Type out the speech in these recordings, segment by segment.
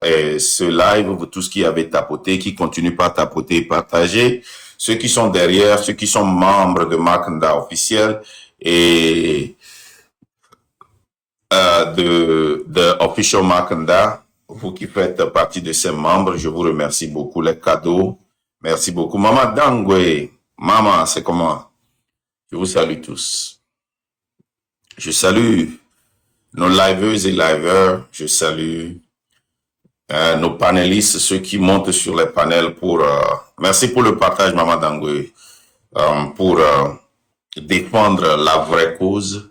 ce live, vous tous qui avez tapoté, qui continuent par tapoter et partager, ceux qui sont derrière, ceux qui sont membres de Makanda officiel et de Official Makanda, vous qui faites partie de ces membres, je vous remercie beaucoup. Les cadeaux, merci beaucoup. Maman Dangwe, maman, c'est comment? Je vous salue tous. Je salue nos liveuses et liveurs. Je salue nos panélistes, ceux qui montent sur les panels pour... merci pour le partage, maman Dangwe, pour défendre la vraie cause.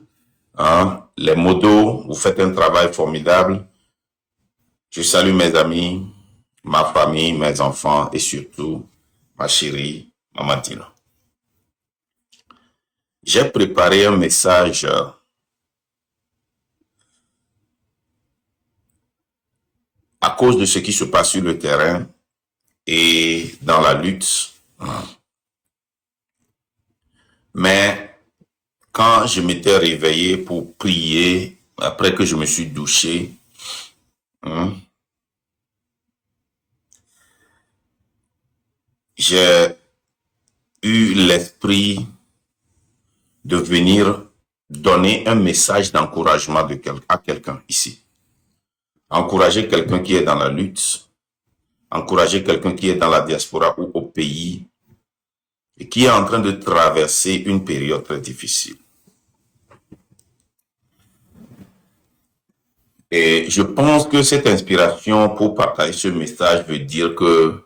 Hein, les modos, vous faites un travail formidable. Je salue mes amis, ma famille, mes enfants et surtout ma chérie, Maman Dina. J'ai préparé un message à cause de ce qui se passe sur le terrain et dans la lutte. Mais quand je m'étais réveillé pour prier, après que je me suis douché, j'ai eu l'esprit de venir donner un message d'encouragement à quelqu'un ici. Encourager quelqu'un qui est dans la lutte, encourager quelqu'un qui est dans la diaspora ou au pays et qui est en train de traverser une période très difficile. Et je pense que cette inspiration pour partager ce message veut dire que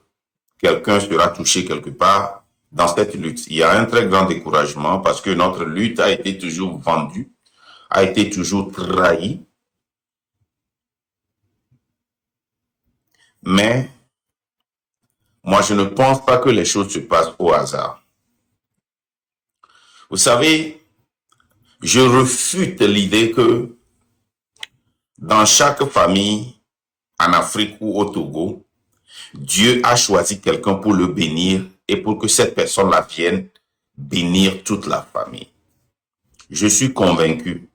quelqu'un sera touché quelque part dans cette lutte. Il y a un très grand découragement parce que notre lutte a été toujours vendue, a été toujours trahie. Mais moi, je ne pense pas que les choses se passent au hasard. Vous savez, je refute l'idée que dans chaque famille, en Afrique ou au Togo, Dieu a choisi quelqu'un pour le bénir et pour que cette personne-là vienne bénir toute la famille. Je suis convaincu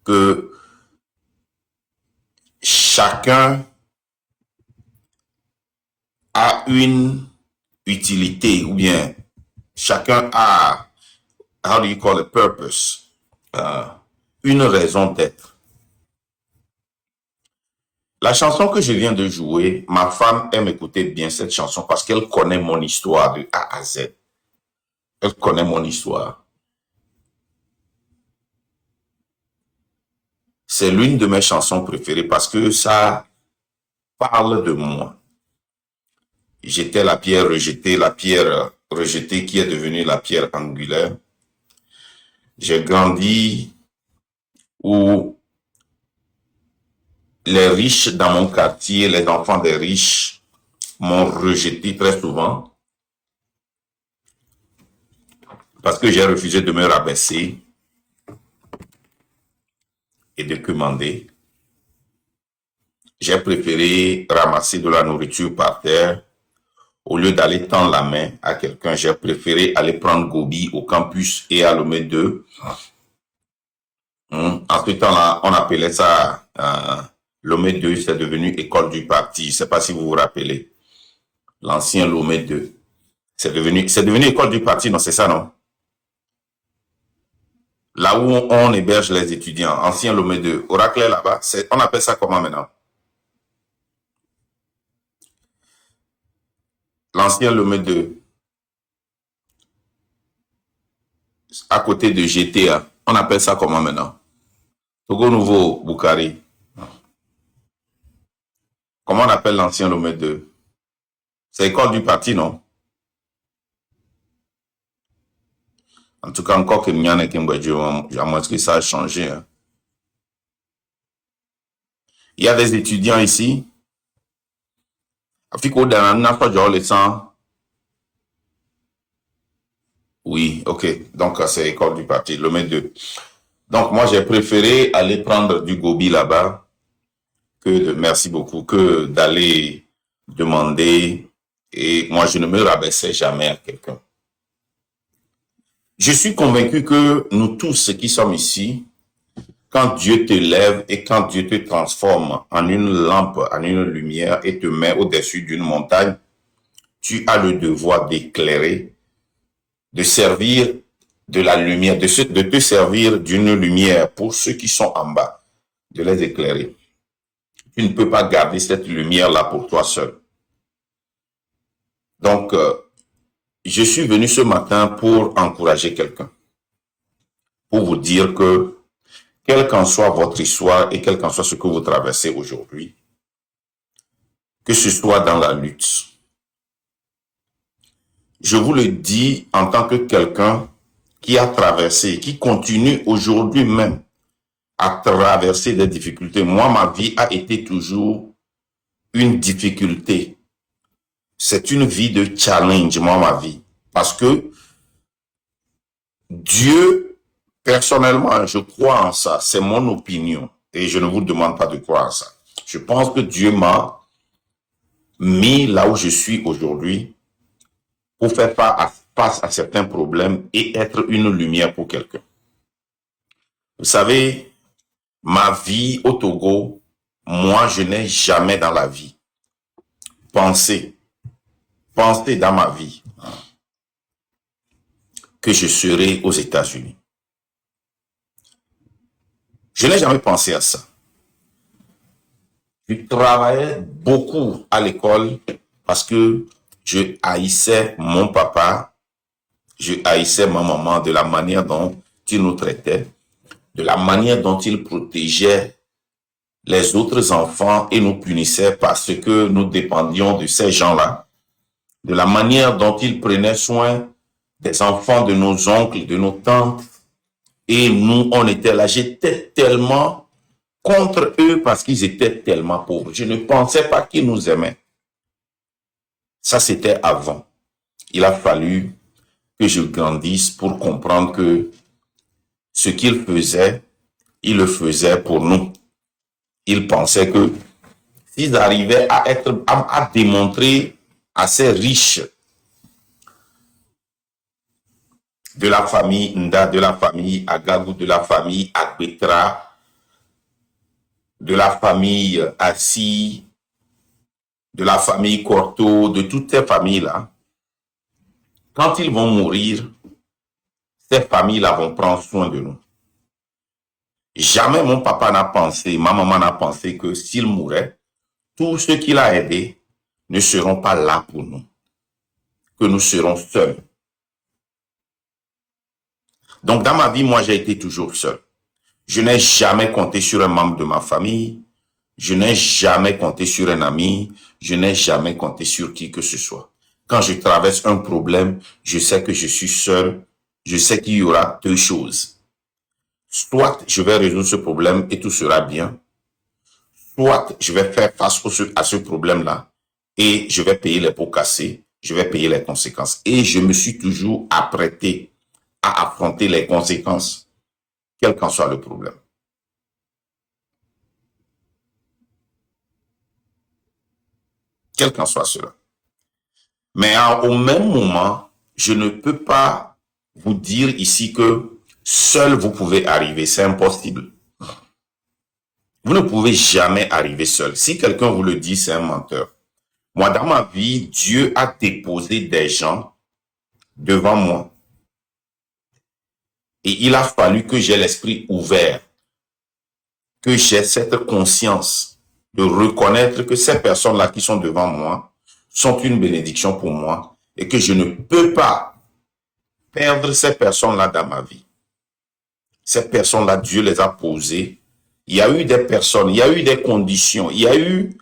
que chacun a une utilité ou bien chacun a, how do you call it, purpose, une raison d'être. La chanson que je viens de jouer, ma femme aime écouter bien cette chanson parce qu'elle connaît mon histoire de A à Z. Elle connaît mon histoire. C'est l'une de mes chansons préférées parce que ça parle de moi. J'étais la pierre rejetée qui est devenue la pierre angulaire. J'ai grandi où les riches dans mon quartier, les enfants des riches m'ont rejeté très souvent parce que j'ai refusé de me rabaisser et de commander. J'ai préféré ramasser de la nourriture par terre. Au lieu d'aller tendre la main à quelqu'un, j'ai préféré aller prendre Gobi au campus et à Lomé 2. En ce temps-là, on appelait ça Lomé 2, c'est devenu école du parti. Je ne sais pas si vous vous rappelez. L'ancien Lomé 2. C'est devenu école du parti, non, c'est ça, non? Là où on héberge les étudiants, ancien Lomé 2. Oracle là-bas, on appelle ça comment maintenant? L'ancien Lomé 2. À côté de GTA. On appelle ça comment maintenant? Togo Nouveau, Boukari. Comment on appelle l'ancien Lomé 2? C'est école du parti, non? En tout cas, encore que Nyan et Kimbadjo, à moins que ça a changé. Hein. Il y a des étudiants ici. Oui, ok. Donc, c'est école du parti, Lomé 2. Donc, moi, j'ai préféré aller prendre du Gobi là-bas merci beaucoup, que d'aller demander. Et moi, je ne me rabaissais jamais à quelqu'un. Je suis convaincu que nous tous qui sommes ici, Quand Dieu te lève et quand Dieu te transforme en une lampe, en une lumière et te met au-dessus d'une montagne, tu as le devoir d'éclairer, de servir de la lumière, de te servir d'une lumière pour ceux qui sont en bas, de les éclairer. Tu ne peux pas garder cette lumière-là pour toi seul. Donc, je suis venu ce matin pour encourager quelqu'un, pour vous dire que, quelle qu'en soit votre histoire et quel qu'en soit ce que vous traversez aujourd'hui, que ce soit dans la lutte, je vous le dis en tant que quelqu'un qui a traversé, qui continue aujourd'hui même à traverser des difficultés. Moi, ma vie a été toujours une difficulté. C'est une vie de challenge, moi, ma vie. Parce que Dieu, personnellement, je crois en ça. C'est mon opinion. Et je ne vous demande pas de croire en ça. Je pense que Dieu m'a mis là où je suis aujourd'hui pour faire face à certains problèmes et être une lumière pour quelqu'un. Vous savez, ma vie au Togo, moi, je n'ai jamais dans la vie pensé dans ma vie que je serai aux États-Unis. Je n'ai jamais pensé à ça. Je travaillais beaucoup à l'école parce que je haïssais mon papa, je haïssais ma maman de la manière dont ils nous traitaient, de la manière dont ils protégeaient les autres enfants et nous punissaient parce que nous dépendions de ces gens-là, de la manière dont ils prenaient soin des enfants de nos oncles, de nos tantes, et nous, on était là. J'étais tellement contre eux parce qu'ils étaient tellement pauvres. Je ne pensais pas qu'ils nous aimaient. Ça, c'était avant. Il a fallu que je grandisse pour comprendre que ce qu'ils faisaient, ils le faisaient pour nous. Ils pensaient que s'ils arrivaient à démontrer à ces riches de la famille Nda, de la famille Agagou, de la famille Agbetra, de la famille Assi, de la famille Corto, de toutes ces familles-là, quand ils vont mourir, ces familles-là vont prendre soin de nous. Jamais mon papa n'a pensé, ma maman n'a pensé que s'il mourait, tous ceux qu'il a aidés ne seront pas là pour nous, que nous serons seuls. Donc dans ma vie, moi j'ai été toujours seul. Je n'ai jamais compté sur un membre de ma famille, je n'ai jamais compté sur un ami, je n'ai jamais compté sur qui que ce soit. Quand je traverse un problème, je sais que je suis seul, je sais qu'il y aura deux choses. Soit je vais résoudre ce problème et tout sera bien, soit je vais faire face à ce problème-là et je vais payer les pots cassés, je vais payer les conséquences. Et je me suis toujours apprêté à affronter les conséquences, quel qu'en soit le problème. Quel qu'en soit cela. Mais au même moment, je ne peux pas vous dire ici que seul vous pouvez arriver. C'est impossible. Vous ne pouvez jamais arriver seul. Si quelqu'un vous le dit, c'est un menteur. Moi, dans ma vie, Dieu a déposé des gens devant moi. Et il a fallu que j'ai l'esprit ouvert, que j'ai cette conscience de reconnaître que ces personnes-là qui sont devant moi sont une bénédiction pour moi et que je ne peux pas perdre ces personnes-là dans ma vie. Ces personnes-là, Dieu les a posées. Il y a eu des personnes, il y a eu des conditions, il y a eu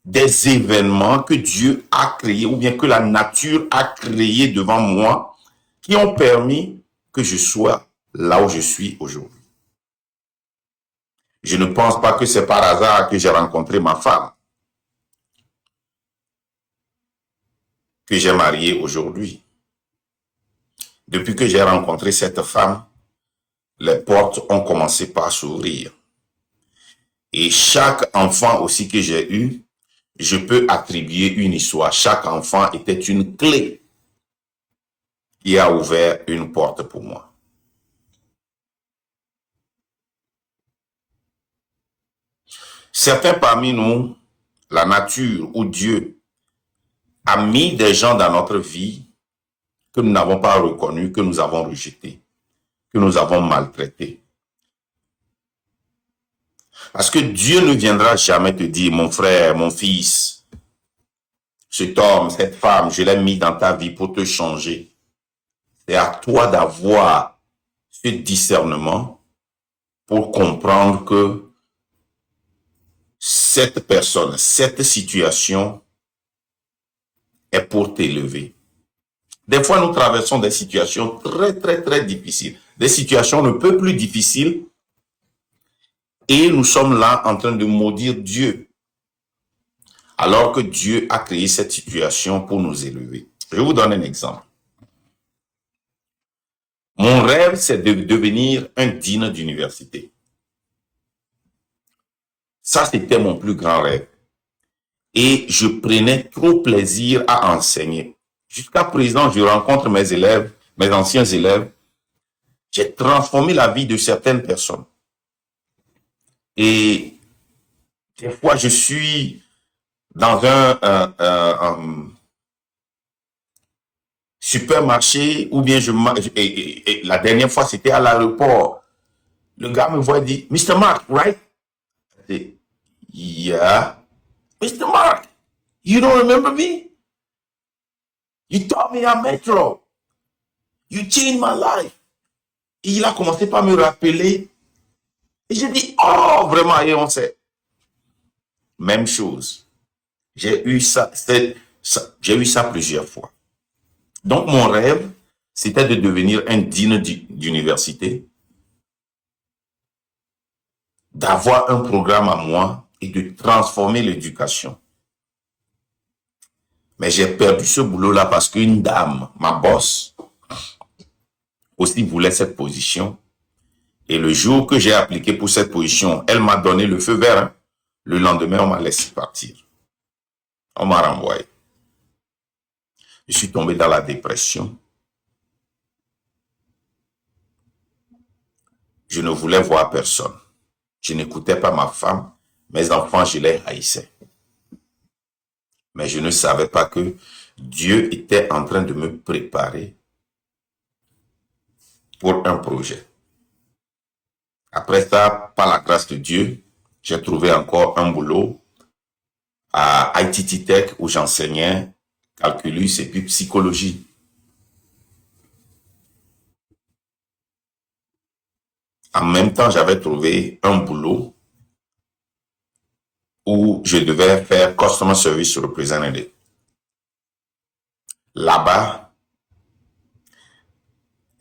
des événements que Dieu a créés ou bien que la nature a créés devant moi qui ont permis que je sois là où je suis aujourd'hui. Je ne pense pas que c'est par hasard que j'ai rencontré ma femme, que j'ai mariée aujourd'hui. Depuis que j'ai rencontré cette femme, les portes ont commencé par s'ouvrir. Et chaque enfant aussi que j'ai eu, je peux attribuer une histoire. Chaque enfant était une clé qui a ouvert une porte pour moi. Certains parmi nous, la nature ou Dieu a mis des gens dans notre vie que nous n'avons pas reconnus, que nous avons rejetés, que nous avons maltraités. Parce que Dieu ne viendra jamais te dire, mon frère, mon fils, cet homme, cette femme, je l'ai mis dans ta vie pour te changer. C'est à toi d'avoir ce discernement pour comprendre que cette personne, cette situation est pour t'élever. Des fois, nous traversons des situations très difficiles, des situations un peu plus difficiles, et nous sommes là en train de maudire Dieu, alors que Dieu a créé cette situation pour nous élever. Je vous donne un exemple. Mon rêve, c'est de devenir un digne d'université. Ça, c'était mon plus grand rêve. Et je prenais trop plaisir à enseigner. Jusqu'à présent, je rencontre mes élèves, mes anciens élèves. J'ai transformé la vie de certaines personnes. Et des fois, je suis dans un supermarché ou bien et la dernière fois, c'était à l'aéroport. Le gars me voit et dit, Mr. Mark, right? I say, yeah. Mr. Mark, you don't remember me? You taught me at Metro. You changed my life. Et il a commencé par me rappeler. Et j'ai dit, oh, vraiment, et on sait. Même chose. J'ai eu ça plusieurs fois. Donc, mon rêve, c'était de devenir un digne d'université, d'avoir un programme à moi et de transformer l'éducation. Mais j'ai perdu ce boulot-là parce qu'une dame, ma boss, aussi voulait cette position. Et le jour que j'ai appliqué pour cette position, elle m'a donné le feu vert. Hein. Le lendemain, on m'a laissé partir. On m'a renvoyé. Je suis tombé dans la dépression. Je ne voulais voir personne. Je n'écoutais pas ma femme. Mes enfants, je les haïssais. Mais je ne savais pas que Dieu était en train de me préparer pour un projet. Après ça, par la grâce de Dieu, j'ai trouvé encore un boulot à ITT Tech où j'enseignais calculus et puis psychologie. En même temps, j'avais trouvé un boulot où je devais faire Customer Service Representative. Là-bas,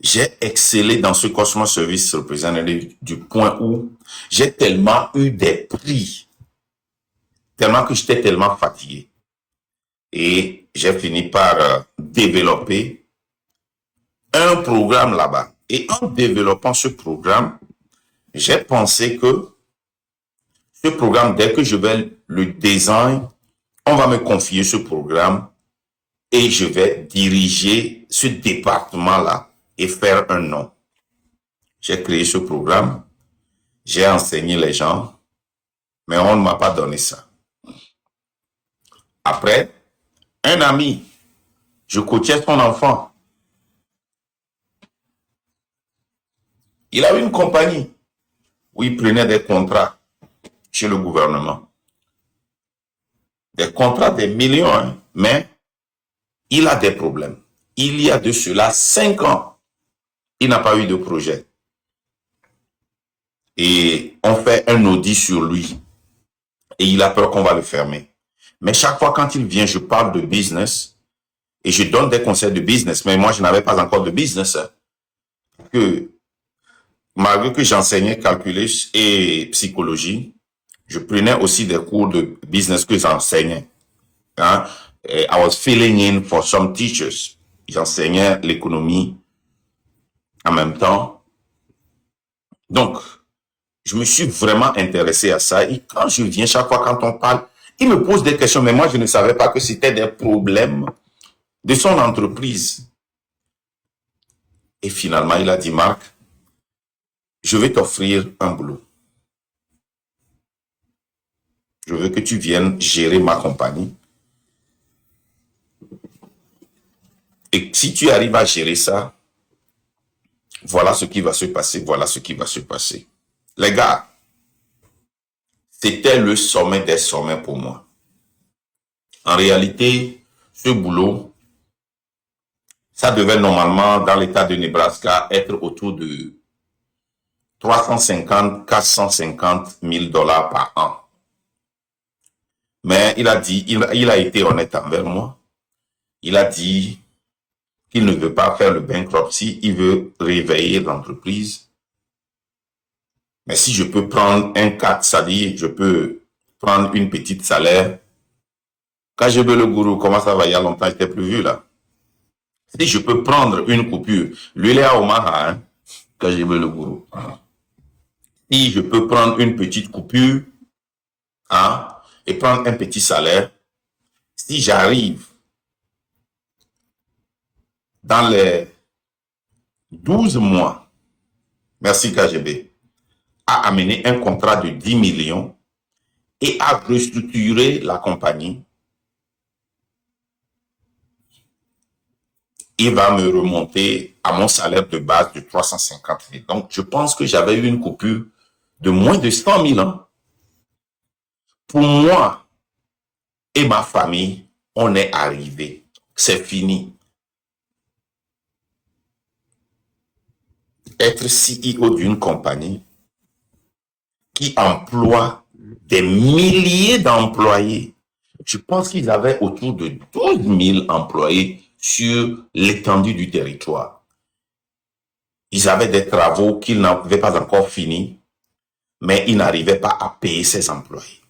j'ai excellé dans ce Customer Service Representative du point où j'ai tellement eu des prix, tellement que j'étais tellement fatigué. Et j'ai fini par développer un programme là-bas. Et en développant ce programme, j'ai pensé que ce programme, dès que je vais le design, on va me confier ce programme et je vais diriger ce département-là et faire un nom. J'ai créé ce programme, j'ai enseigné les gens, mais on ne m'a pas donné ça. Après, un ami, je coachais son enfant. Il a une compagnie où il prenait des contrats chez le gouvernement. Des contrats des millions, hein, mais il a des problèmes. Il y a de cela 5 ans, il n'a pas eu de projet. Et on fait un audit sur lui. Et il a peur qu'on va le fermer. Mais chaque fois quand il vient, je parle de business et je donne des conseils de business. Mais moi, je n'avais pas encore de business. Que malgré que j'enseignais calculus et psychologie, je prenais aussi des cours de business que j'enseignais. Hein? I was filling in for some teachers. J'enseignais l'économie en même temps. Donc, je me suis vraiment intéressé à ça. Et quand je viens, chaque fois quand on parle, il me pose des questions, mais moi, je ne savais pas que c'était des problèmes de son entreprise. Et finalement, il a dit, Marc, je vais t'offrir un boulot. Je veux que tu viennes gérer ma compagnie. Et si tu arrives à gérer ça, voilà ce qui va se passer, voilà ce qui va se passer. Les gars, c'était le sommet des sommets pour moi. En réalité, ce boulot, ça devait normalement, dans l'état de Nebraska, être autour de 350, 450 000 dollars par an. Mais il a dit, il a été honnête envers moi. Il a dit qu'il ne veut pas faire le bankruptcy, il veut réveiller l'entreprise. Mais si je peux prendre un 4, ça dit, je peux prendre une petite salaire. Quand je veux le gourou, comment ça va, il y a longtemps, je t'ai plus vu là. Si je peux prendre une coupure, lui il est à Omaha, hein, quand je veux le gourou. Si je peux prendre une petite coupure, hein, et prendre un petit salaire, si j'arrive dans les 12 mois, merci KGB, à amener un contrat de 10 millions et à restructurer la compagnie, il va me remonter à mon salaire de base de 350 000. Donc, je pense que j'avais eu une coupure de moins de 100 000 ans. Pour moi et ma famille, on est arrivé. C'est fini. Être CEO d'une compagnie qui emploie des milliers d'employés. Je pense qu'ils avaient autour de 12 000 employés sur l'étendue du territoire. Ils avaient des travaux qu'ils n'avaient pas encore finis, mais ils n'arrivaient pas à payer ses employés.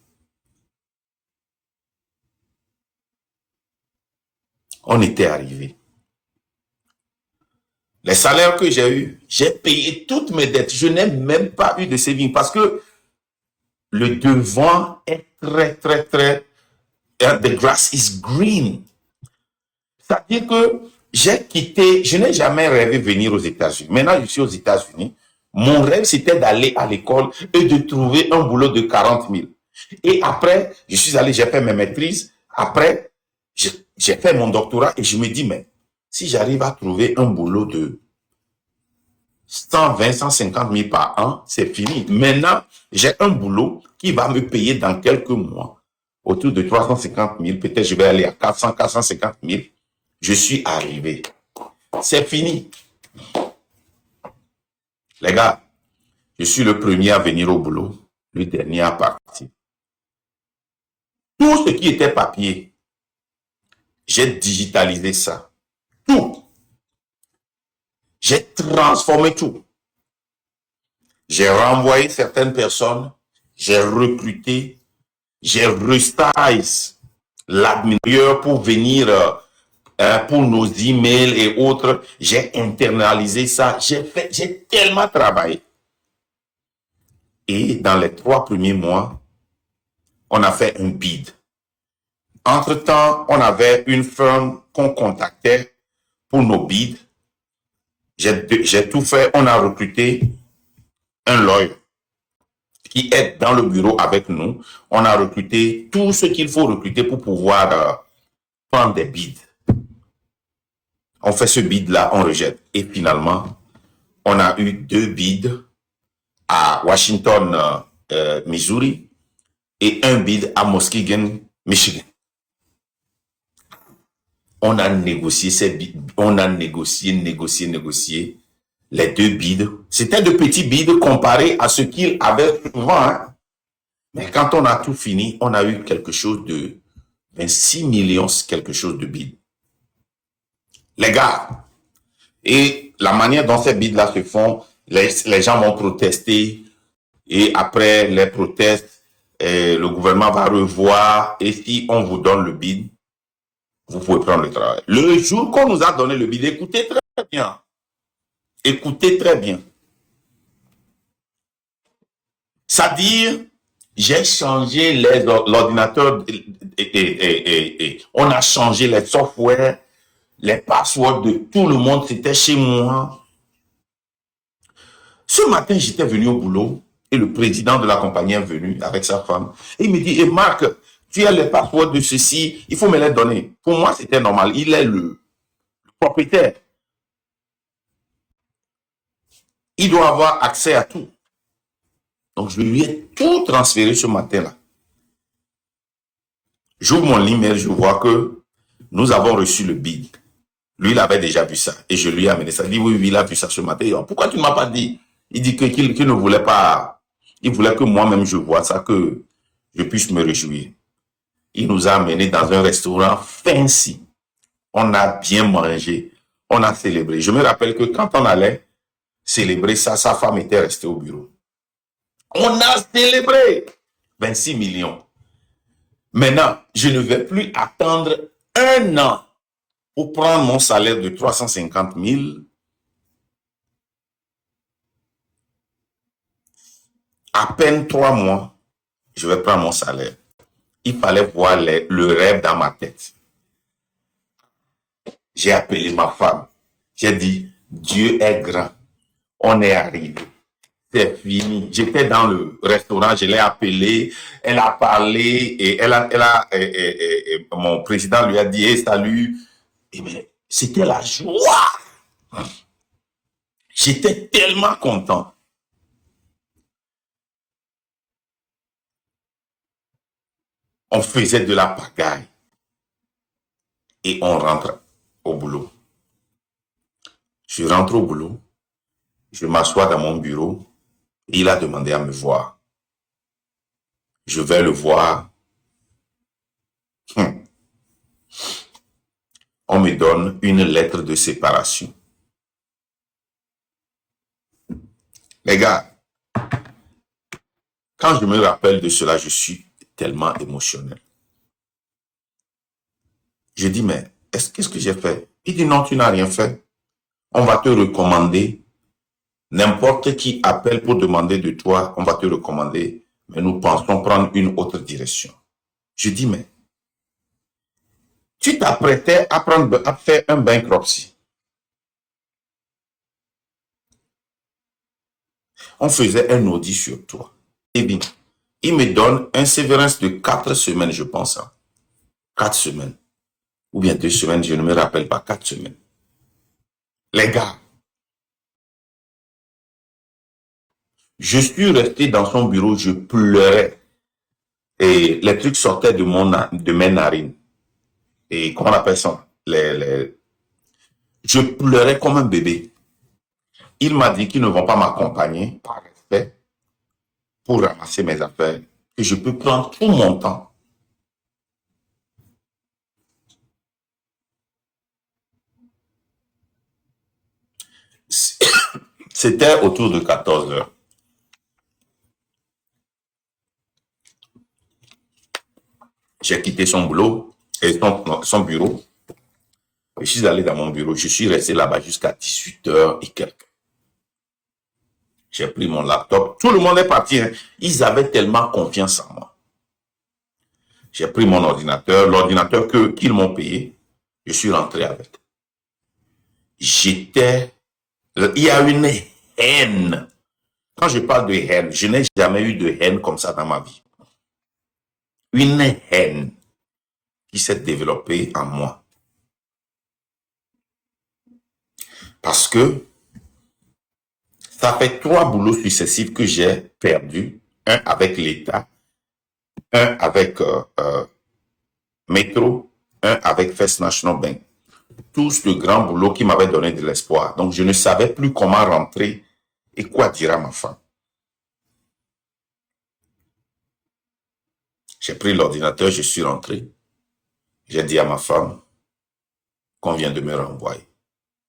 On était arrivé. Les salaires que j'ai eus, j'ai payé toutes mes dettes. Je n'ai même pas eu de saving parce que le devant est très, the grass is green. C'est-à-dire que j'ai quitté, je n'ai jamais rêvé de venir aux États-Unis. Maintenant, je suis aux États-Unis. Mon rêve, c'était d'aller à l'école et de trouver un boulot de 40 000. Et après, je suis allé, j'ai fait mes maîtrises. Après, j'ai fait mon doctorat et je me dis, mais si j'arrive à trouver un boulot de 120, 150 000 par an, c'est fini. Maintenant, j'ai un boulot qui va me payer dans quelques mois autour de 350 000. Peut-être je vais aller à 400, 450 000. Je suis arrivé. C'est fini. Les gars, je suis le premier à venir au boulot, le dernier à partir. Tout ce qui était papier, j'ai digitalisé ça. Tout. J'ai transformé tout. J'ai renvoyé certaines personnes, j'ai recruté, j'ai resize l'administrateur pour venir pour nos emails et autres. J'ai internalisé ça. J'ai tellement travaillé. Et dans les 3 premiers mois, on a fait un bid. Entre-temps, on avait une firme qu'on contactait pour nos bids. J'ai tout fait. On a recruté un lawyer qui est dans le bureau avec nous. On a recruté tout ce qu'il faut recruter pour pouvoir prendre des bids. On fait ce bid-là, on rejette. Et finalement, on a eu 2 bids à Washington, Missouri, et un bid à Muskegon, Michigan. On a négocié ces bids, on a négocié les 2 bids. C'était de petits bids comparés à ce qu'il avait souvent. Hein. Mais quand on a tout fini, on a eu quelque chose de 26 millions, quelque chose de bids. Les gars, et la manière dont ces bids-là se font, les gens vont protester, et après les protestes, le gouvernement va revoir, et si on vous donne le bid, vous pouvez prendre le travail. Le jour qu'on nous a donné le bid, écoutez très bien. Écoutez très bien. C'est-à-dire, j'ai changé l'ordinateur, et on a changé les softwares, les passwords de tout le monde, c'était chez moi. Ce matin, j'étais venu au boulot, Et le président de la compagnie est venu avec sa femme. Et il me dit, et Marc, tu as les passeports de ceci, il faut me les donner. Pour moi, c'était normal. Il est le propriétaire. Il doit avoir accès à tout. Donc, je lui ai tout transféré ce matin-là. J'ouvre mon email, je vois que nous avons reçu le bid. Lui, il avait déjà vu ça. Et je lui ai amené ça. Il dit, oui, oui, il a vu ça ce matin. dit, pourquoi tu ne m'as pas dit? Il dit qu'il ne voulait pas. Il voulait que moi-même je vois ça, que je puisse me réjouir. Il nous a amenés dans un restaurant fancy. On a bien mangé. On a célébré. Je me rappelle que quand on allait célébrer ça, sa femme était restée au bureau. On a célébré 26 millions. Maintenant, je ne vais plus attendre un an pour prendre mon salaire de 350 000. À peine 3 mois, je vais prendre mon salaire. Il fallait voir le rêve dans ma tête. J'ai appelé ma femme. J'ai dit, Dieu est grand. On est arrivé. C'est fini. J'étais dans le restaurant, je l'ai appelé, elle a parlé et mon président lui a dit, hey, salut. Et bien, c'était la joie. J'étais tellement content. On faisait de la pagaille et on rentre au boulot. Je rentre au boulot, je m'assois dans mon bureau et il a demandé à me voir. Je vais le voir. On me donne une lettre de séparation. Les gars, quand je me rappelle de cela, je suis tellement émotionnel. Je dis, mais qu'est-ce que j'ai fait? Il dit, non, tu n'as rien fait. On va te recommander. N'importe qui appelle pour demander de toi, on va te recommander. Mais nous pensons prendre une autre direction. Je dis, mais tu t'apprêtais à faire un bankruptcy. On faisait un audit sur toi. Et bien, il me donne un sévérance de 4 semaines, je pense. Hein. 4 semaines. Ou bien 2 semaines, je ne me rappelle pas, 4 semaines. Les gars, je suis resté dans son bureau, je pleurais. Et les trucs sortaient de mes narines. Et comment on appelle ça? Je pleurais comme un bébé. Il m'a dit qu'ils ne vont pas m'accompagner par respect pour ramasser mes affaires. Et je peux prendre tout mon temps. C'était autour de 14 heures. J'ai quitté son boulot et son bureau. Je suis allé dans mon bureau. Je suis resté là-bas jusqu'à 18 heures et quelques. J'ai pris mon laptop. Tout le monde est parti. Hein. Ils avaient tellement confiance en moi. J'ai pris mon ordinateur, l'ordinateur qu'ils m'ont payé. Je suis rentré avec. Il y a une haine. Quand je parle de haine, je n'ai jamais eu de haine comme ça dans ma vie. Une haine qui s'est développée en moi. Parce que ça fait 3 boulots successifs que j'ai perdus. Un avec l'État, un avec Métro, un avec First National Bank. Tous de grands boulots qui m'avaient donné de l'espoir. Donc, je ne savais plus comment rentrer et quoi dire à ma femme. J'ai pris l'ordinateur, je suis rentré. J'ai dit à ma femme qu'on vient de me renvoyer.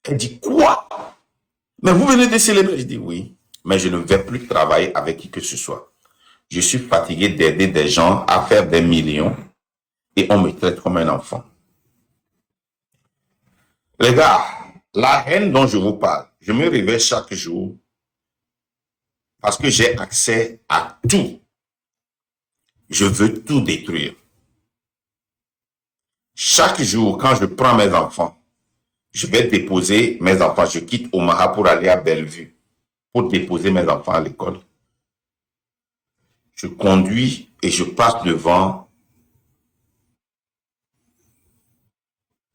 Elle dit, quoi? Mais vous venez de célébrer? Je dis, oui, mais je ne vais plus travailler avec qui que ce soit. Je suis fatigué d'aider des gens à faire des millions et on me traite comme un enfant. Les gars, la haine dont je vous parle, je me réveille chaque jour parce que j'ai accès à tout. Je veux tout détruire. Chaque jour, quand je prends mes enfants, je vais déposer mes enfants. Je quitte Omaha pour aller à Bellevue pour déposer mes enfants à l'école. je conduis et je passe devant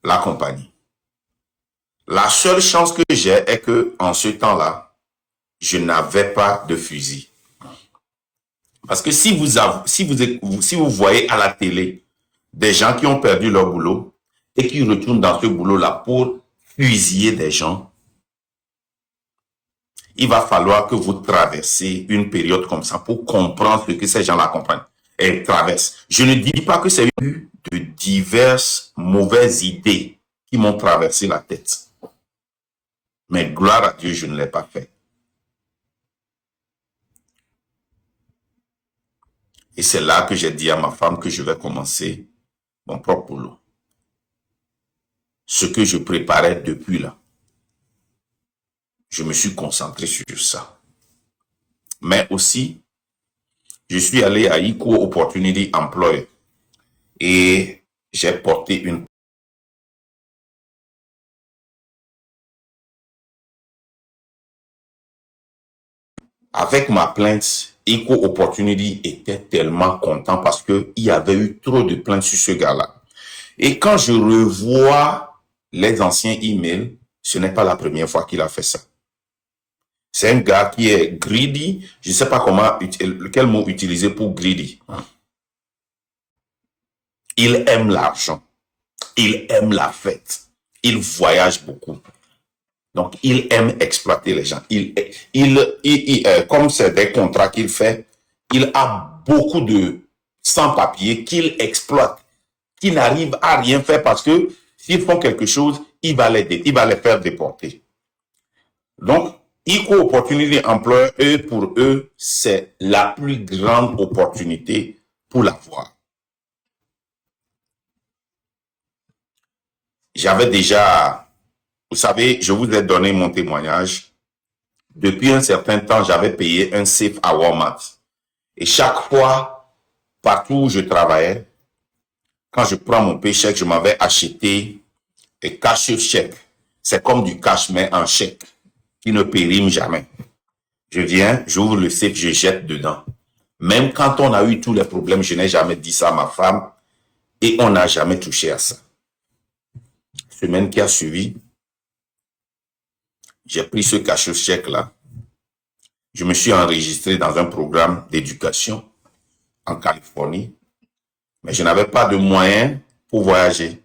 la compagnie. La seule chance que j'ai est que en ce temps-là, je n'avais pas de fusil. Parce que si vous voyez à la télé des gens qui ont perdu leur boulot et qui retournent dans ce boulot-là pour fusiller des gens, il va falloir que vous traversiez une période comme ça pour comprendre ce que ces gens-là comprennent et traversent. Je ne dis pas que c'est eu de diverses mauvaises idées qui m'ont traversé la tête. Mais gloire à Dieu, je ne l'ai pas fait. Et c'est là que j'ai dit à ma femme que je vais commencer mon propre boulot. Ce que je préparais depuis là. Je me suis concentré sur ça. Mais aussi, je suis allé à Equal Opportunity Employer et j'ai porté une avec ma plainte. Equal Opportunity était tellement content parce qu'il y avait eu trop de plaintes sur ce gars-là. Et quand je revois les anciens emails, ce n'est pas la première fois qu'il a fait ça. C'est un gars qui est greedy. Je ne sais pas quel mot utiliser pour greedy. Il aime l'argent. Il aime la fête. Il voyage beaucoup. Donc, il aime exploiter les gens. Comme c'est des contrats qu'il fait, il a beaucoup de sans-papiers qu'il exploite, qui n'arrivent à rien faire parce que s'ils font quelque chose, il va les faire déporter. Donc, Equal Opportunity Employer, pour eux, c'est la plus grande opportunité pour l'avoir. J'avais déjà, vous savez, je vous ai donné mon témoignage. Depuis un certain temps, j'avais payé un safe à Walmart. Et chaque fois, partout où je travaillais, quand je prends mon paycheck, je m'avais acheté un cash sur chèque. C'est comme du cash, mais en chèque, qui ne périme jamais. Je viens, j'ouvre le safe, je jette dedans. Même quand on a eu tous les problèmes, je n'ai jamais dit ça à ma femme et on n'a jamais touché à ça. Semaine qui a suivi, j'ai pris ce cash sur chèque-là. Je me suis enregistré dans un programme d'éducation en Californie, mais je n'avais pas de moyens pour voyager.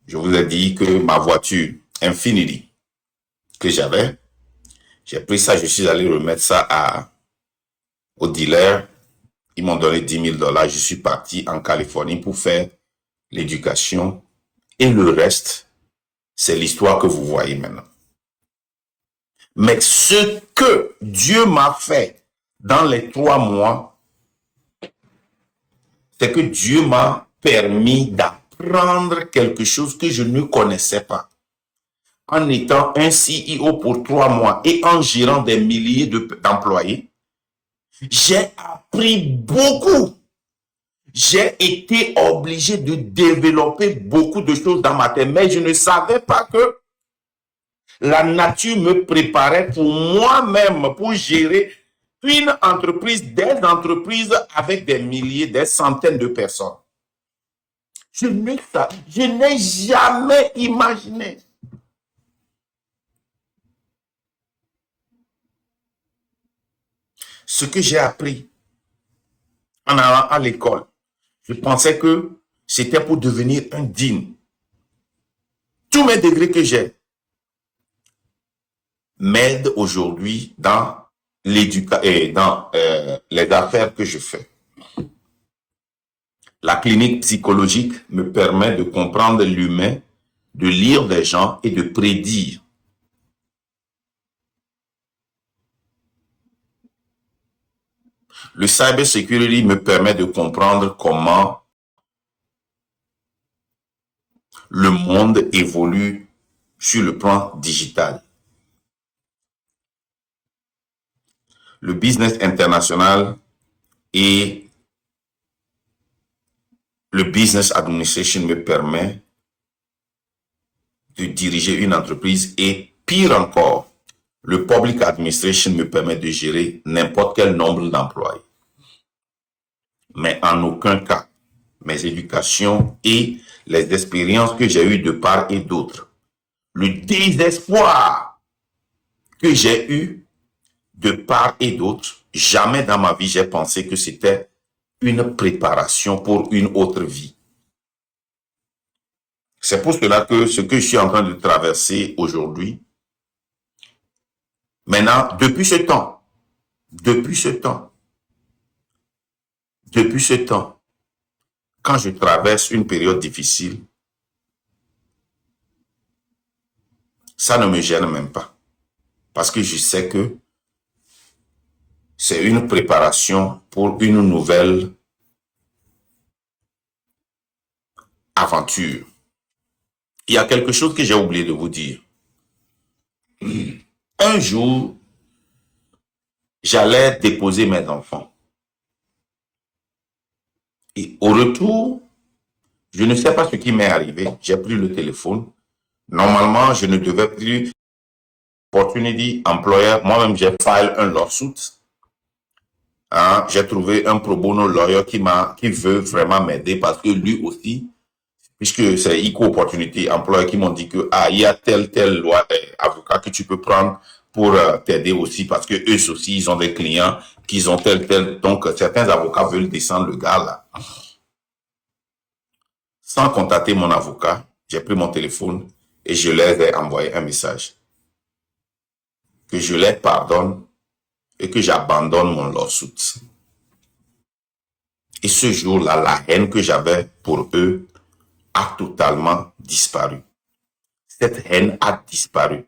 Je vous ai dit que ma voiture Infiniti que j'avais, j'ai pris ça, je suis allé remettre ça au dealer. Ils m'ont donné $10,000. Je suis parti en Californie pour faire l'éducation. Et le reste, c'est l'histoire que vous voyez maintenant. Mais ce que Dieu m'a fait dans les 3 mois, c'est que Dieu m'a permis d'apprendre quelque chose que je ne connaissais pas. En étant un CEO pour 3 mois et en gérant des milliers d'employés, j'ai appris beaucoup. J'ai été obligé de développer beaucoup de choses dans ma tête, mais je ne savais pas que la nature me préparait pour moi-même, pour gérer une entreprise, des entreprises avec des milliers, des centaines de personnes. Je n'ai jamais imaginé. Ce que j'ai appris en allant à l'école, je pensais que c'était pour devenir un digne. Tous mes degrés que j'ai m'aident aujourd'hui dans l'éducation et dans les affaires que je fais. La clinique psychologique me permet de comprendre l'humain, de lire des gens et de prédire. Le cybersecurity me permet de comprendre comment le monde évolue sur le plan digital. Le business international et le business administration me permet de diriger une entreprise et pire encore, le public administration me permet de gérer n'importe quel nombre d'employés. mais en aucun cas mes éducations et les expériences que j'ai eues de part et d'autre. Le désespoir que j'ai eu de part et d'autre, jamais dans ma vie j'ai pensé que c'était une préparation pour une autre vie. C'est pour cela que ce que je suis en train de traverser aujourd'hui, maintenant, depuis ce temps, quand je traverse une période difficile, ça ne me gêne même pas. Parce que je sais que c'est une préparation pour une nouvelle aventure. Il y a quelque chose que j'ai oublié de vous dire. Un jour, j'allais déposer mes enfants. Et au retour, je ne sais pas ce qui m'est arrivé. J'ai pris le téléphone. Normalement, je ne devais plus. Opportunity employer, moi-même, j'ai filé un lawsuit. Hein, j'ai trouvé un pro bono lawyer qui veut vraiment m'aider parce que lui aussi, puisque c'est Equal Opportunity Employer qui m'ont dit que il y a tel loi avocat que tu peux prendre pour t'aider aussi parce que eux aussi ils ont des clients qui ont tel donc certains avocats veulent descendre le gars là. Sans contacter mon avocat, j'ai pris mon téléphone et je leur ai envoyé un message que je les pardonne et que j'abandonne mon lawsuit. Et ce jour-là, la haine que j'avais pour eux a totalement disparu. Cette haine a disparu.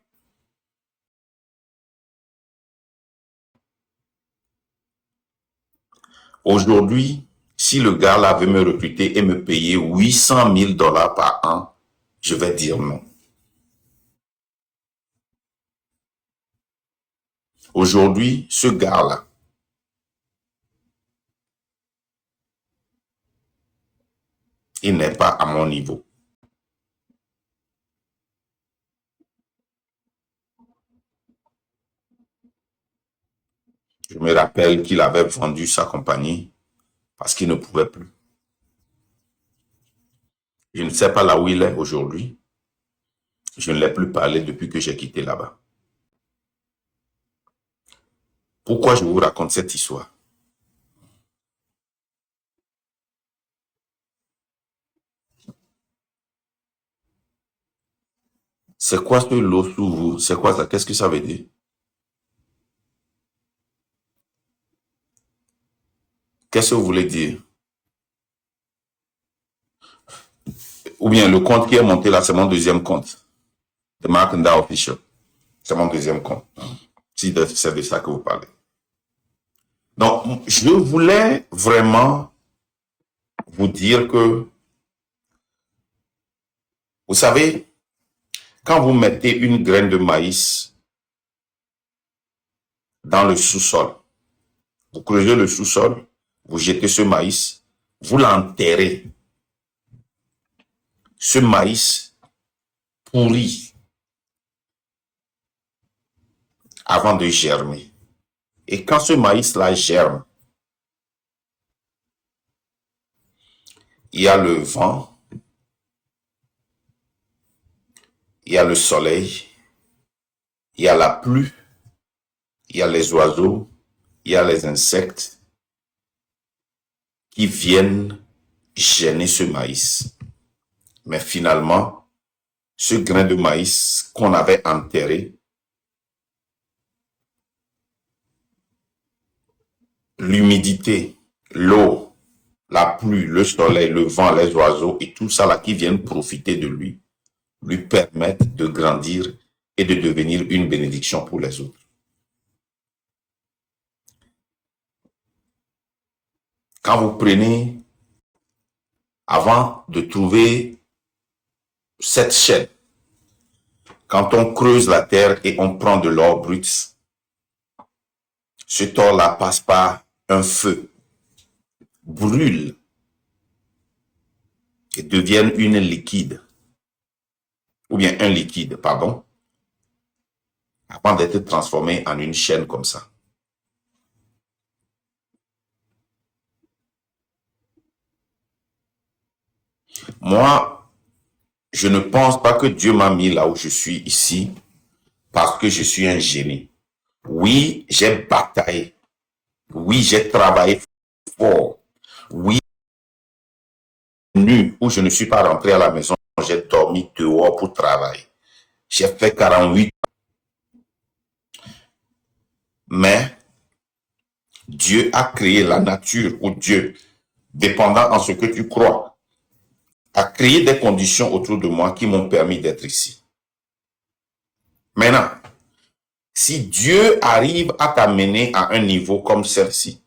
Aujourd'hui, si le gars là veut me recruter et me payer 800 000 $ par an, je vais dire non. Aujourd'hui, ce gars là, il n'est pas à mon niveau. Je me rappelle qu'il avait vendu sa compagnie parce qu'il ne pouvait plus. Je ne sais pas là où il est aujourd'hui. Je ne l'ai plus parlé depuis que j'ai quitté là-bas. Pourquoi je vous raconte cette histoire? C'est quoi ce lot sous vous? C'est quoi ça? Qu'est-ce que ça veut dire? Qu'est-ce que vous voulez dire? Ou bien le compte qui est monté là, c'est mon deuxième compte. The Markenda Official. C'est mon deuxième compte. Si c'est de ça que vous parlez. Donc, je voulais vraiment vous dire que, vous savez, quand vous mettez une graine de maïs dans le sous-sol, vous creusez le sous-sol, vous jetez ce maïs, vous l'enterrez. Ce maïs pourrit avant de germer. Et quand ce maïs-là germe, il y a le vent, il y a le soleil, il y a la pluie, il y a les oiseaux, il y a les insectes qui viennent gêner ce maïs. Mais finalement, ce grain de maïs qu'on avait enterré, l'humidité, l'eau, la pluie, le soleil, le vent, les oiseaux et tout ça là qui viennent profiter de lui, lui permettent de grandir et de devenir une bénédiction pour les autres. Quand vous prenez, avant de trouver cette chaîne, quand on creuse la terre et on prend de l'or brut, ce or-là passe par un feu, brûle et devient une liquide, ou bien un liquide, pardon, avant d'être transformé en une chaîne comme ça. Moi, je ne pense pas que Dieu m'a mis là où je suis ici parce que je suis un génie. Oui, j'ai bataillé. Oui, j'ai travaillé fort. Oui, nu où je ne suis pas rentré à la maison, j'ai dormi dehors pour travailler. J'ai fait 48. Mais Dieu a créé la nature, ou Dieu, dépendant en ce que tu crois, a créé des conditions autour de moi qui m'ont permis d'être ici. Maintenant, si Dieu arrive à t'amener à un niveau comme celle-ci,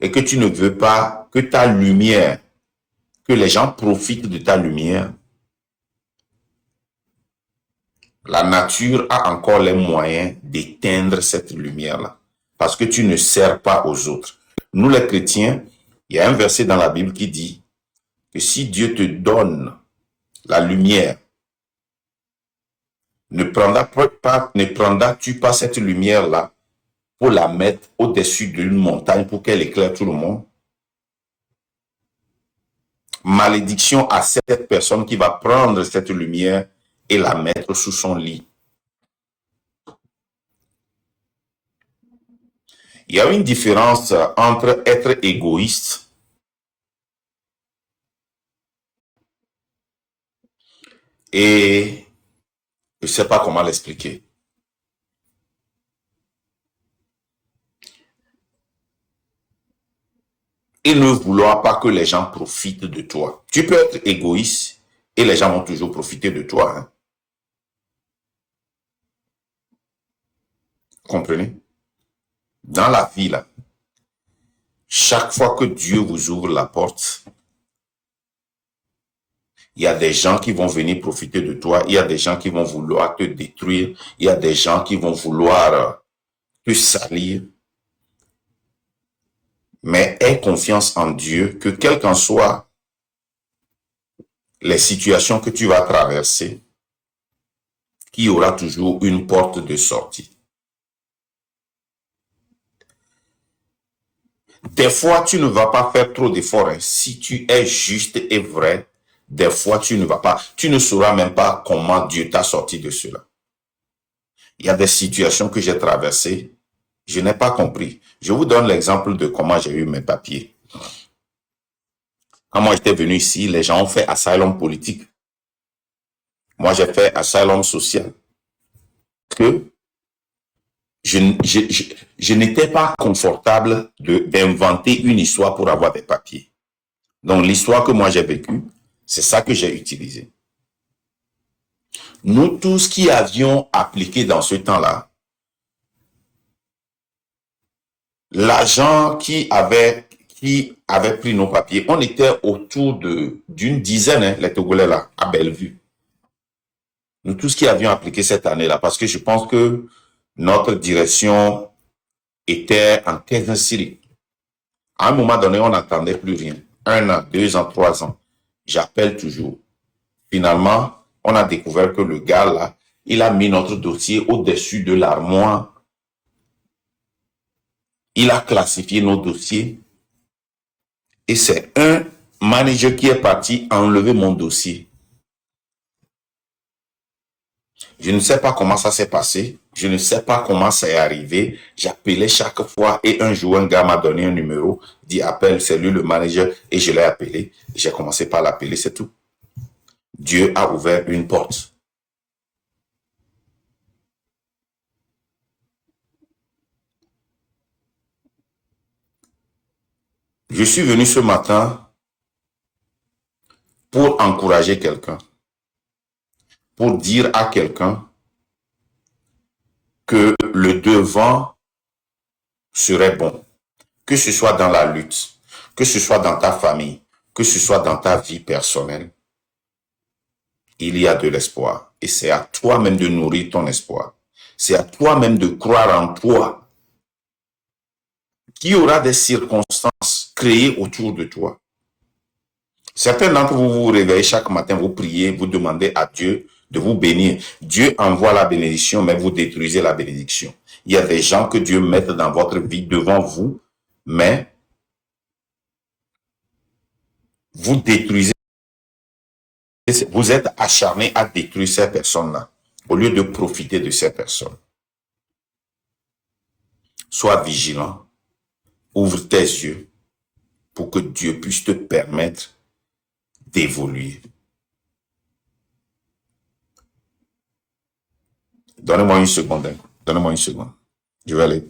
et que tu ne veux pas que ta lumière, que les gens profitent de ta lumière, la nature a encore les moyens d'éteindre cette lumière-là, parce que tu ne sers pas aux autres. Nous les chrétiens, il y a un verset dans la Bible qui dit que si Dieu te donne la lumière, ne prendras-tu pas cette lumière-là pour la mettre au-dessus d'une montagne pour qu'elle éclaire tout le monde? Malédiction à cette personne qui va prendre cette lumière et la mettre sous son lit. Il y a une différence entre être égoïste et je ne sais pas comment l'expliquer. Et ne vouloir pas que les gens profitent de toi. Tu peux être égoïste et les gens vont toujours profiter de toi. Hein. Comprenez? Dans la vie, là, chaque fois que Dieu vous ouvre la porte, il y a des gens qui vont venir profiter de toi. Il y a des gens qui vont vouloir te détruire. Il y a des gens qui vont vouloir te salir. Mais aie confiance en Dieu que quelles qu'en soient les situations que tu vas traverser, qu'il y aura toujours une porte de sortie. Des fois, tu ne vas pas faire trop d'efforts. Hein. Si tu es juste et vrai, des fois, tu ne vas pas. Tu ne sauras même pas comment Dieu t'a sorti de cela. Il y a des situations que j'ai traversées. Je n'ai pas compris. Je vous donne l'exemple de comment j'ai eu mes papiers. Quand moi j'étais venu ici, les gens ont fait asylum politique. Moi, j'ai fait asylum social. Que je n'étais pas confortable d'inventer une histoire pour avoir des papiers. Donc, l'histoire que moi j'ai vécue, c'est ça que j'ai utilisé. Nous tous qui avions appliqué dans ce temps-là, l'agent qui avait pris nos papiers, on était autour d'une dizaine, hein, les Togolais là, à Bellevue. Nous tous qui avions appliqué cette année-là, parce que je pense que notre direction était en terre Syrie. À un moment donné, on n'entendait plus rien. 1 an, 2 ans, 3 ans. J'appelle toujours. Finalement, on a découvert que le gars là, il a mis notre dossier au-dessus de l'armoire. Il a classifié nos dossiers. Et c'est un manager qui est parti enlever mon dossier. Je ne sais pas comment ça s'est passé. Je ne sais pas comment ça est arrivé. J'appelais chaque fois et un jour, un gars m'a donné un numéro, dit appelle, c'est lui le manager et je l'ai appelé. J'ai commencé par l'appeler, c'est tout. Dieu a ouvert une porte. Je suis venu ce matin pour encourager quelqu'un, pour dire à quelqu'un que le devant serait bon, que ce soit dans la lutte, que ce soit dans ta famille, que ce soit dans ta vie personnelle, il y a de l'espoir. Et c'est à toi-même de nourrir ton espoir. C'est à toi-même de croire en toi. Qu'il y aura des circonstances créées autour de toi. Certains d'entre vous, vous réveillez chaque matin, vous priez, vous demandez à Dieu de vous bénir. Dieu envoie la bénédiction, mais vous détruisez la bénédiction. Il y a des gens que Dieu met dans votre vie devant vous, mais vous détruisez, vous êtes acharné à détruire ces personnes-là, au lieu de profiter de ces personnes. Sois vigilant, ouvre tes yeux pour que Dieu puisse te permettre d'évoluer. Donnez-moi une seconde. Donnez-moi une seconde. Je vais aller